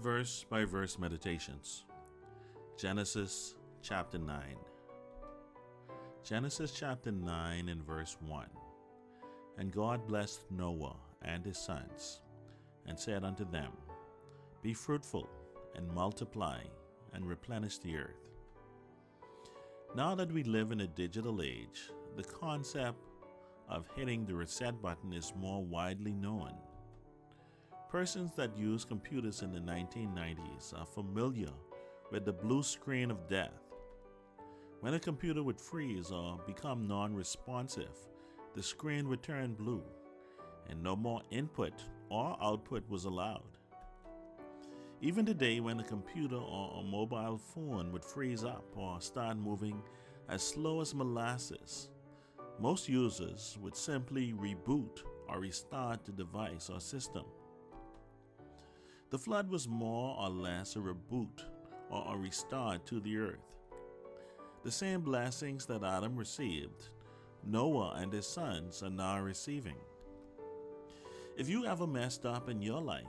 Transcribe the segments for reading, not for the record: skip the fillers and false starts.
Verse by verse meditations. Genesis chapter 9. Genesis chapter 9 and verse 1. And God blessed Noah and his sons, and said unto them, Be fruitful, and multiply, and replenish the earth. Now that we live in a digital age, the concept of hitting the reset button is more widely known. Persons that use computers in the 1990s are familiar with the blue screen of death. When a computer would freeze or become non-responsive, the screen would turn blue, and no more input or output was allowed. Even today, when a computer or a mobile phone would freeze up or start moving as slow as molasses, most users would simply reboot or restart the device or system. The flood was more or less a reboot or a restart to the earth. The same blessings that Adam received, Noah and his sons are now receiving. If you ever messed up in your life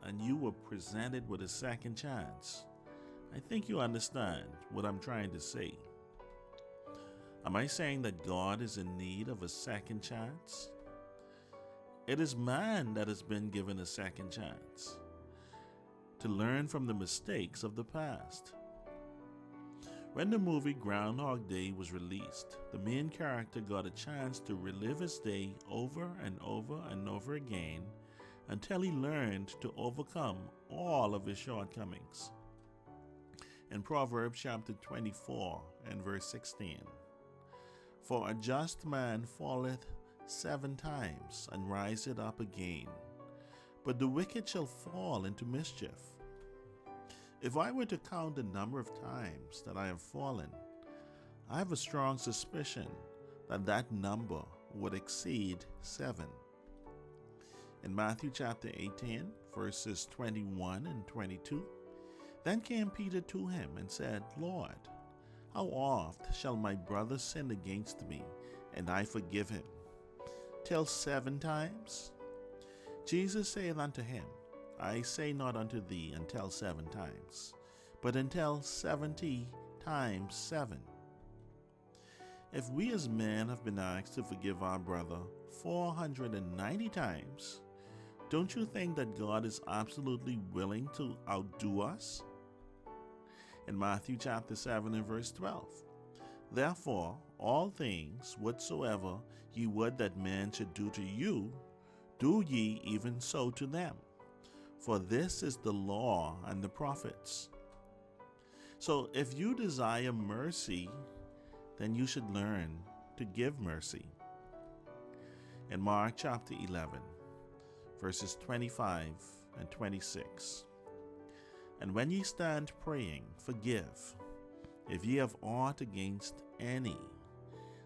and you were presented with a second chance, I think you understand what I'm trying to say. Am I saying that God is in need of a second chance? It is man that has been given a second chance to learn from the mistakes of the past. When the movie Groundhog Day was released, the main character got a chance to relive his day over and over and over again until he learned to overcome all of his shortcomings. In Proverbs chapter 24 and verse 16, For a just man falleth 7 times and riseth up again, but the wicked shall fall into mischief. If I were to count the number of times that I have fallen, I have a strong suspicion that that number would exceed 7. In Matthew chapter 18, verses 21 and 22, Then came Peter to him and said, Lord, how oft shall my brother sin against me, and I forgive him? Till 7 times? Jesus saith unto him, I say not unto thee until 7 times, but until 70 times 7. If we as men have been asked to forgive our brother 490 times, don't you think that God is absolutely willing to outdo us? In Matthew chapter 7 and verse 12, Therefore all things whatsoever ye would that men should do to you, do ye even so to them. For this is the law and the prophets. So if you desire mercy, then you should learn to give mercy. In Mark chapter 11, verses 25 and 26, And when ye stand praying, forgive, if ye have aught against any,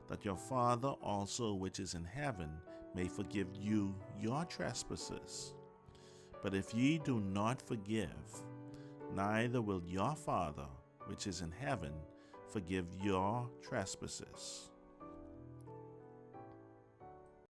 that your Father also which is in heaven may forgive you your trespasses. But if ye do not forgive, neither will your Father which is in heaven forgive your trespasses.